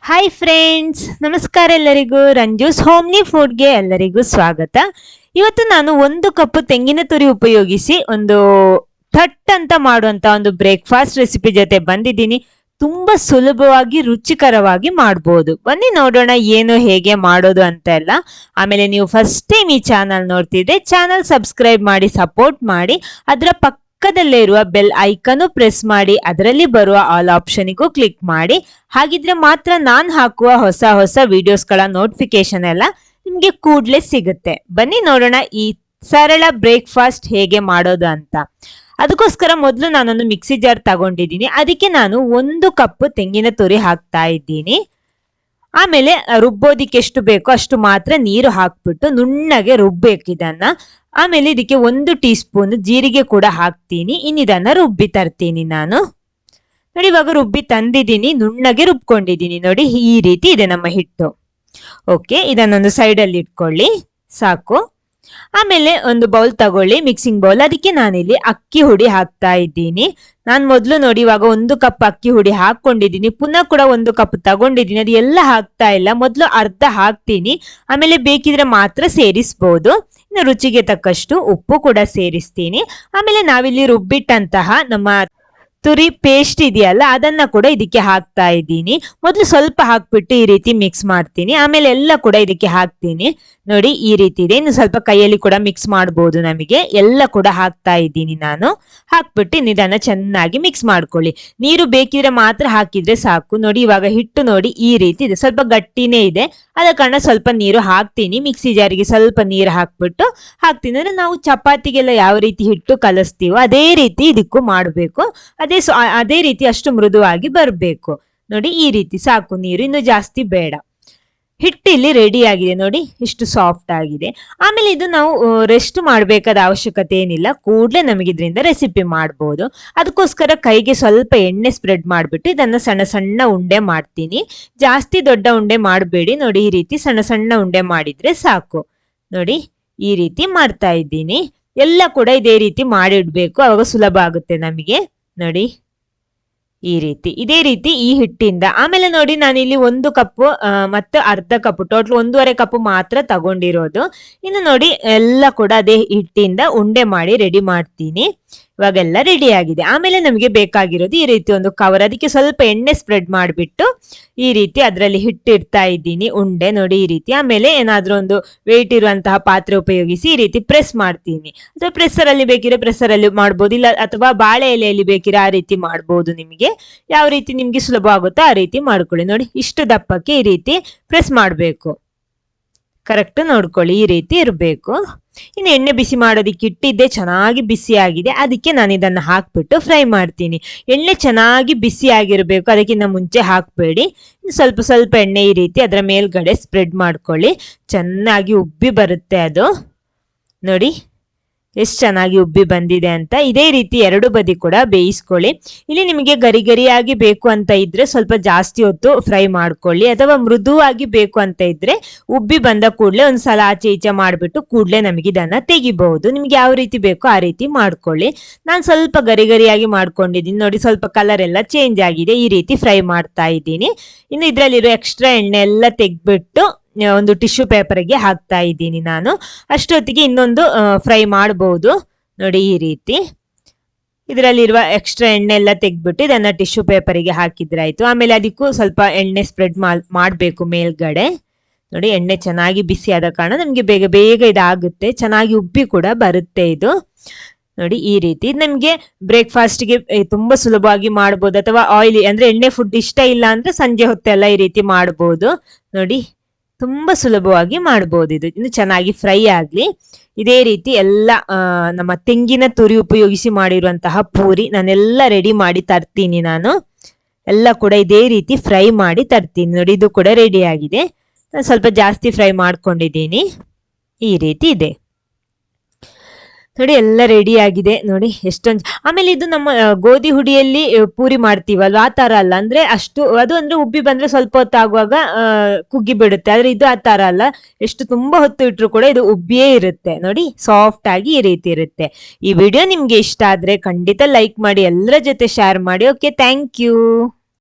Hi friends, ನಮಸ್ಕಾರ ಎಲ್ಲರಿಗೂ. ರಂಜೂಸ್ homely ಫುಡ್ಗೆ ಎಲ್ಲರಿಗೂ ಸ್ವಾಗತ. ಇವತ್ತು ನಾನು 1 ಕಪ್ ತೆಂಗಿನ ತುರಿ ಉಪಯೋಗಿಸಿ ಒಂದು ಥಟ್ ಅಂತ ಮಾಡುವಂತ ಒಂದು ಬ್ರೇಕ್ಫಾಸ್ಟ್ ರೆಸಿಪಿ ಜೊತೆ ಬಂದಿದ್ದೀನಿ. ತುಂಬಾ ಸುಲಭವಾಗಿ ರುಚಿಕರವಾಗಿ ಮಾಡಬಹುದು. ಬನ್ನಿ ನೋಡೋಣ ಏನು ಹೇಗೆ ಮಾಡೋದು ಅಂತ ಎಲ್ಲ. ಆಮೇಲೆ ನೀವು ಫಸ್ಟ್ ಟೈಮ್ ಈ ಚಾನಲ್ ನೋಡ್ತಿದ್ರೆ ಚಾನಲ್ ಸಬ್ಸ್ಕ್ರೈಬ್ ಮಾಡಿ ಸಪೋರ್ಟ್ ಮಾಡಿ, ಅದರ ಪಕ್ಕದಲ್ಲೇ ಇರುವ ಬೆಲ್ ಐಕನ್ ಪ್ರೆಸ್ ಮಾಡಿ, ಅದರಲ್ಲಿ ಬರುವ ಆಲ್ ಆಪ್ಷನ್ಗೂ ಕ್ಲಿಕ್ ಮಾಡಿ. ಹಾಗಿದ್ರೆ ಮಾತ್ರ ನಾನು ಹಾಕುವ ಹೊಸ ವಿಡಿಯೋಸ್ಗಳ ನೋಟಿಫಿಕೇಶನ್ ಎಲ್ಲ ನಿಮ್ಗೆ ಕೂಡ್ಲೆ ಸಿಗುತ್ತೆ. ಬನ್ನಿ ನೋಡೋಣ ಈ ಸರಳ ಬ್ರೇಕ್ಫಾಸ್ಟ್ ಹೇಗೆ ಮಾಡೋದು ಅಂತ. ಅದಕ್ಕೋಸ್ಕರ ಮೊದಲು ನಾನೊಂದು ಮಿಕ್ಸಿ ಜಾರ್ ತಗೊಂಡಿದ್ದೀನಿ. ಅದಕ್ಕೆ ನಾನು 1 ಕಪ್ ತೆಂಗಿನ ತುರಿ ಹಾಕ್ತಾ ಇದ್ದೀನಿ. ಆಮೇಲೆ ರುಬ್ಬೋದಿಕ್ಕೆ ಎಷ್ಟು ಬೇಕೋ ಅಷ್ಟು ಮಾತ್ರ ನೀರು ಹಾಕ್ಬಿಟ್ಟು ನುಣ್ಣಗೆ ರುಬ್ಬೇಕು ಇದನ್ನ. ಆಮೇಲೆ ಇದಕ್ಕೆ 1 ಟೀ ಸ್ಪೂನ್ ಜೀರಿಗೆ ಕೂಡ ಹಾಕ್ತೀನಿ. ಇನ್ನಿದನ್ನ ರುಬ್ಬಿ ತರ್ತೀನಿ ನಾನು. ನೋಡಿ, ಇವಾಗ ರುಬ್ಬಿ ತಂದಿದ್ದೀನಿ, ನುಣ್ಣಗೆ ರುಬ್ಕೊಂಡಿದ್ದೀನಿ. ನೋಡಿ, ಈ ರೀತಿ ಇದೆ ನಮ್ಮ ಹಿಟ್ಟು. ಓಕೆ, ಇದನ್ನೊಂದು ಸೈಡಲ್ಲಿ ಇಟ್ಕೊಳ್ಳಿ, ಸಾಕು. ಆಮೇಲೆ ಒಂದು ಬೌಲ್ ತಗೊಳ್ಳಿ, ಮಿಕ್ಸಿಂಗ್ ಬೌಲ್. ಅದಕ್ಕೆ ನಾನಿಲ್ಲಿ ಅಕ್ಕಿ ಹುಡಿ ಹಾಕ್ತಾ ಇದ್ದೀನಿ. ನಾನು ಮೊದಲು ನೋಡಿ ಇವಾಗ 1 ಕಪ್ ಅಕ್ಕಿ ಹುಡಿ ಹಾಕೊಂಡಿದ್ದೀನಿ. ಪುನಃ ಕೂಡ 1 ಕಪ್ ತಗೊಂಡಿದ್ದೀನಿ. ಅದು ಎಲ್ಲ ಹಾಕ್ತಾ ಇಲ್ಲ, ಮೊದಲು ಅರ್ಧ ಹಾಕ್ತೀನಿ. ಆಮೇಲೆ ಬೇಕಿದ್ರೆ ಮಾತ್ರ ಸೇರಿಸ್ಬೋದು. ಇನ್ನು ರುಚಿಗೆ ತಕ್ಕಷ್ಟು ಉಪ್ಪು ಕೂಡ ಸೇರಿಸ್ತೀನಿ. ಆಮೇಲೆ ನಾವಿಲ್ಲಿ ರುಬ್ಬಿಟ್ಟಂತಹ ನಮ್ಮ ತುರಿ ಪೇಸ್ಟ್ ಇದೆಯಲ್ಲ, ಅದನ್ನ ಕೂಡ ಇದಕ್ಕೆ ಹಾಕ್ತಾ ಇದ್ದೀನಿ. ಮೊದಲು ಸ್ವಲ್ಪ ಹಾಕ್ಬಿಟ್ಟು ಈ ರೀತಿ ಮಿಕ್ಸ್ ಮಾಡ್ತೀನಿ. ಆಮೇಲೆ ಎಲ್ಲ ಕೂಡ ಇದಕ್ಕೆ ಹಾಕ್ತೀನಿ. ನೋಡಿ, ಈ ರೀತಿ ಇದೆ. ಇನ್ನು ಸ್ವಲ್ಪ ಕೈಯಲ್ಲಿ ಕೂಡ ಮಿಕ್ಸ್ ಮಾಡಬಹುದು. ನಮಗೆ ಎಲ್ಲ ಕೂಡ ಹಾಕ್ತಾ ಇದ್ದೀನಿ ನಾನು. ಹಾಕ್ಬಿಟ್ಟು ಇದನ್ನ ಚೆನ್ನಾಗಿ ಮಿಕ್ಸ್ ಮಾಡ್ಕೊಳ್ಳಿ. ನೀರು ಬೇಕಿದ್ರೆ ಮಾತ್ರ ಹಾಕಿದ್ರೆ ಸಾಕು. ನೋಡಿ, ಇವಾಗ ಹಿಟ್ಟು ನೋಡಿ ಈ ರೀತಿ ಇದೆ, ಸ್ವಲ್ಪ ಗಟ್ಟಿನೇ ಇದೆ. ಆದ ಕಾರಣ ಸ್ವಲ್ಪ ನೀರು ಹಾಕ್ತೀನಿ. ಮಿಕ್ಸಿ ಜಾರಿಗೆ ಸ್ವಲ್ಪ ನೀರು ಹಾಕ್ಬಿಟ್ಟು ಹಾಕ್ತೀನಿ. ಅಂದ್ರೆ ನಾವು ಚಪಾತಿಗೆಲ್ಲ ಯಾವ ರೀತಿ ಹಿಟ್ಟು ಕಲಿಸ್ತೀವೋ ಅದೇ ರೀತಿ ಇದಕ್ಕೂ ಮಾಡಬೇಕು. ಅದೇ ರೀತಿ ಅಷ್ಟು ಮೃದುವಾಗಿ ಬರಬೇಕು. ನೋಡಿ, ಈ ರೀತಿ ಸಾಕು ನೀರು, ಇನ್ನು ಜಾಸ್ತಿ ಬೇಡ. ಹಿಟ್ಟಿಲ್ಲಿ ರೆಡಿ ಆಗಿದೆ. ನೋಡಿ, ಇಷ್ಟು ಸಾಫ್ಟ್ ಆಗಿದೆ. ಆಮೇಲೆ ಇದು ನಾವು ರೆಸ್ಟ್ ಮಾಡಬೇಕಾದ ಅವಶ್ಯಕತೆ ಏನಿಲ್ಲ, ಕೂಡಲೇ ನಮಗೆ ಇದರಿಂದ ರೆಸಿಪಿ ಮಾಡಬಹುದು. ಅದಕ್ಕೋಸ್ಕರ ಕೈಗೆ ಸ್ವಲ್ಪ ಎಣ್ಣೆ ಸ್ಪ್ರೆಡ್ ಮಾಡಿಬಿಟ್ಟು ಇದನ್ನ ಸಣ್ಣ ಸಣ್ಣ ಉಂಡೆ ಮಾಡ್ತೀನಿ. ಜಾಸ್ತಿ ದೊಡ್ಡ ಉಂಡೆ ಮಾಡಬೇಡಿ. ನೋಡಿ, ಈ ರೀತಿ ಸಣ್ಣ ಸಣ್ಣ ಉಂಡೆ ಮಾಡಿದ್ರೆ ಸಾಕು. ನೋಡಿ, ಈ ರೀತಿ ಮಾಡ್ತಾ ಇದ್ದೀನಿ. ಎಲ್ಲ ಕೂಡ ಇದೇ ರೀತಿ ಮಾಡಿಡ್ಬೇಕು, ಅವಾಗ ಸುಲಭ ಆಗುತ್ತೆ ನಮಗೆ. ನೋಡಿ, ಈ ರೀತಿ ಇದೇ ರೀತಿ ಈ ಹಿಟ್ಟಿಂದ. ಆಮೇಲೆ ನೋಡಿ, ನಾನಿಲ್ಲಿ 1 ಕಪ್ ಮತ್ತು ಅರ್ಧ ಕಪ್, ಟೋಟಲ್ 1.5 ಕಪ್ ಮಾತ್ರ ತಗೊಂಡಿರೋದು. ಇನ್ನು ನೋಡಿ, ಎಲ್ಲ ಕೂಡ ಅದೇ ಹಿಟ್ಟಿಂದ ಉಂಡೆ ಮಾಡಿ ರೆಡಿ ಮಾಡ್ತೀನಿ. ಇವಾಗೆಲ್ಲ ರೆಡಿ ಆಗಿದೆ. ಆಮೇಲೆ ನಮಗೆ ಬೇಕಾಗಿರೋದು ಈ ರೀತಿ ಒಂದು ಕವರ್. ಅದಕ್ಕೆ ಸ್ವಲ್ಪ ಎಣ್ಣೆ ಸ್ಪ್ರೆಡ್ ಮಾಡಿಬಿಟ್ಟು ಈ ರೀತಿ ಅದರಲ್ಲಿ ಹಿಟ್ಟಿಡ್ತಾ ಇದ್ದೀನಿ, ಉಂಡೆ. ನೋಡಿ, ಈ ರೀತಿ. ಆಮೇಲೆ ಏನಾದ್ರೂ ಒಂದು ವೇಟ್ ಇರುವಂತಹ ಪಾತ್ರೆ ಉಪಯೋಗಿಸಿ ಈ ರೀತಿ ಪ್ರೆಸ್ ಮಾಡ್ತೀನಿ. ಅಥವಾ ಪ್ರೆಸ್ಸರ್ ಅಲ್ಲಿ ಬೇಕಿದ್ರೆ ಪ್ರೆಸ್ಸರ್ ಅಲ್ಲಿ ಮಾಡ್ಬೋದು, ಇಲ್ಲ ಅಥವಾ ಬಾಳೆ ಎಲೆಯಲ್ಲಿ ಬೇಕಿದ್ರೆ ಆ ರೀತಿ ಮಾಡ್ಬೋದು. ನಿಮಗೆ ಯಾವ ರೀತಿ ನಿಮ್ಗೆ ಸುಲಭ ಆಗುತ್ತೋ ಆ ರೀತಿ ಮಾಡ್ಕೊಳ್ಳಿ. ನೋಡಿ, ಇಷ್ಟು ದಪ್ಪಕ್ಕೆ ಈ ರೀತಿ ಪ್ರೆಸ್ ಮಾಡಬೇಕು. ಕರೆಕ್ಟ್ ನೋಡ್ಕೊಳ್ಳಿ, ಈ ರೀತಿ ಇರಬೇಕು. ಇನ್ನು ಎಣ್ಣೆ ಬಿಸಿ ಮಾಡೋದಿಕ್ಕೆ ಇಟ್ಟಿದ್ದೆ, ಚೆನ್ನಾಗಿ ಬಿಸಿ ಆಗಿದೆ. ಅದಕ್ಕೆ ನಾನು ಇದನ್ನು ಹಾಕ್ಬಿಟ್ಟು ಫ್ರೈ ಮಾಡ್ತೀನಿ. ಎಣ್ಣೆ ಚೆನ್ನಾಗಿ ಬಿಸಿ ಆಗಿರಬೇಕು, ಅದಕ್ಕಿಂತ ಮುಂಚೆ ಹಾಕಬೇಡಿ. ಸ್ವಲ್ಪ ಸ್ವಲ್ಪ ಎಣ್ಣೆ ಈ ರೀತಿ ಅದರ ಮೇಲ್ಗಡೆ ಸ್ಪ್ರೆಡ್ ಮಾಡ್ಕೊಳ್ಳಿ. ಚೆನ್ನಾಗಿ ಉಬ್ಬಿ ಬರುತ್ತೆ ಅದು. ನೋಡಿ ಎಷ್ಟು ಚೆನ್ನಾಗಿ ಉಬ್ಬಿ ಬಂದಿದೆ ಅಂತ. ಇದೇ ರೀತಿ 2 ಬದಿ ಕೂಡ ಬೇಯಿಸ್ಕೊಳ್ಳಿ. ಇಲ್ಲಿ ನಿಮಗೆ ಗರಿ ಗರಿಯಾಗಿ ಬೇಕು ಅಂತ ಇದ್ರೆ ಸ್ವಲ್ಪ ಜಾಸ್ತಿ ಹೊತ್ತು ಫ್ರೈ ಮಾಡ್ಕೊಳ್ಳಿ, ಅಥವಾ ಮೃದುವಾಗಿ ಬೇಕು ಅಂತ ಇದ್ರೆ ಉಬ್ಬಿ ಬಂದ ಕೂಡಲೇ ಒಂದ್ಸಲ ಆಚೆ ಈಚೆ ಮಾಡಿಬಿಟ್ಟು ಕೂಡಲೇ ನಮಗೆ ಇದನ್ನ ತೆಗಿಬಹುದು. ನಿಮ್ಗೆ ಯಾವ ರೀತಿ ಬೇಕೋ ಆ ರೀತಿ ಮಾಡ್ಕೊಳ್ಳಿ. ನಾನು ಸ್ವಲ್ಪ ಗರಿ ಗರಿಯಾಗಿ ಮಾಡ್ಕೊಂಡಿದ್ದೀನಿ. ನೋಡಿ, ಸ್ವಲ್ಪ ಕಲರ್ ಎಲ್ಲ ಚೇಂಜ್ ಆಗಿದೆ. ಈ ರೀತಿ ಫ್ರೈ ಮಾಡ್ತಾ ಇದ್ದೀನಿ. ಇನ್ನು ಇದ್ರಲ್ಲಿರೋ ಎಕ್ಸ್ಟ್ರಾ ಎಣ್ಣೆ ಎಲ್ಲ ತೆಗ್ಬಿಟ್ಟು ಒಂದು ಟಿಶ್ಯೂ ಪೇಪರ್ಗೆ ಹಾಕ್ತಾ ಇದ್ದೀನಿ ನಾನು. ಅಷ್ಟೊತ್ತಿಗೆ ಇನ್ನೊಂದು ಫ್ರೈ ಮಾಡಬಹುದು. ನೋಡಿ, ಈ ರೀತಿ ಇದರಲ್ಲಿರುವ ಎಕ್ಸ್ಟ್ರಾ ಎಣ್ಣೆ ಎಲ್ಲ ತೆಗ್ಬಿಟ್ಟು ಇದನ್ನ ಟಿಶ್ಯೂ ಪೇಪರಿಗೆ ಹಾಕಿದ್ರಾಯ್ತು. ಆಮೇಲೆ ಅದಕ್ಕೂ ಸ್ವಲ್ಪ ಎಣ್ಣೆ ಸ್ಪ್ರೆಡ್ ಮಾಡಬೇಕು ಮೇಲ್ಗಡೆ. ನೋಡಿ, ಎಣ್ಣೆ ಚೆನ್ನಾಗಿ ಬಿಸಿ ಆದ ಕಾರಣ ನಮಗೆ ಬೇಗ ಬೇಗ ಇದಾಗುತ್ತೆ, ಚೆನ್ನಾಗಿ ಉಬ್ಬಿ ಕೂಡ ಬರುತ್ತೆ ಇದು. ನೋಡಿ, ಈ ರೀತಿ ನಮ್ಗೆ ಬ್ರೇಕ್ಫಾಸ್ಟ್ಗೆ ತುಂಬಾ ಸುಲಭವಾಗಿ ಮಾಡ್ಬೋದು. ಅಥವಾ ಆಯಿಲಿ ಅಂದ್ರೆ ಎಣ್ಣೆ ಫುಡ್ ಇಷ್ಟ ಇಲ್ಲ ಅಂದ್ರೆ ಸಂಜೆ ಹೊತ್ತೆಲ್ಲ ಈ ರೀತಿ ಮಾಡ್ಬೋದು. ನೋಡಿ, ತುಂಬಾ ಸುಲಭವಾಗಿ ಮಾಡಬಹುದು ಇದು. ಇನ್ನು ಚೆನ್ನಾಗಿ ಫ್ರೈ ಆಗ್ಲಿ. ಇದೇ ರೀತಿ ಎಲ್ಲ ನಮ್ಮ ತೆಂಗಿನ ತುರಿ ಉಪಯೋಗಿಸಿ ಮಾಡಿರುವಂತಹ ಪೂರಿ ನಾನೆಲ್ಲ ರೆಡಿ ಮಾಡಿ ತರ್ತೀನಿ ನಾನು. ಎಲ್ಲ ಕೂಡ ಇದೇ ರೀತಿ ಫ್ರೈ ಮಾಡಿ ತರ್ತೀನಿ. ನೋಡಿ, ಇದು ಕೂಡ ರೆಡಿ ಆಗಿದೆ. ನಾನು ಸ್ವಲ್ಪ ಜಾಸ್ತಿ ಫ್ರೈ ಮಾಡ್ಕೊಂಡಿದ್ದೀನಿ. ಈ ರೀತಿ ಇದೆ. ನೋಡಿ, ಎಲ್ಲ ರೆಡಿ ಆಗಿದೆ. ನೋಡಿ ಎಷ್ಟೊಂದು. ಆಮೇಲೆ ಇದು ನಮ್ಮ ಗೋಧಿ ಹುಡಿಯಲ್ಲಿ ಪೂರಿ ಮಾಡ್ತೀವಲ್ವ, ಆ ತರ ಅಲ್ಲ. ಅಂದ್ರೆ ಅಷ್ಟು ಅದು ಅಂದ್ರೆ ಉಬ್ಬಿ ಬಂದ್ರೆ ಸ್ವಲ್ಪ ಹೊತ್ತು ಆಗುವಾಗ ಕುಗ್ಗಿ ಬಿಡುತ್ತೆ. ಆದ್ರೆ ಇದು ಆ ತರ ಅಲ್ಲ, ಎಷ್ಟು ತುಂಬಾ ಹೊತ್ತು ಇಟ್ರು ಕೂಡ ಇದು ಉಬ್ಬಿಯೇ ಇರುತ್ತೆ. ನೋಡಿ, ಸಾಫ್ಟ್ ಆಗಿ ಈ ರೀತಿ ಇರುತ್ತೆ. ಈ ವಿಡಿಯೋ ನಿಮ್ಗೆ ಇಷ್ಟ ಆದ್ರೆ ಖಂಡಿತ ಲೈಕ್ ಮಾಡಿ, ಎಲ್ಲರ ಜೊತೆ ಶೇರ್ ಮಾಡಿ. Okay, thank you.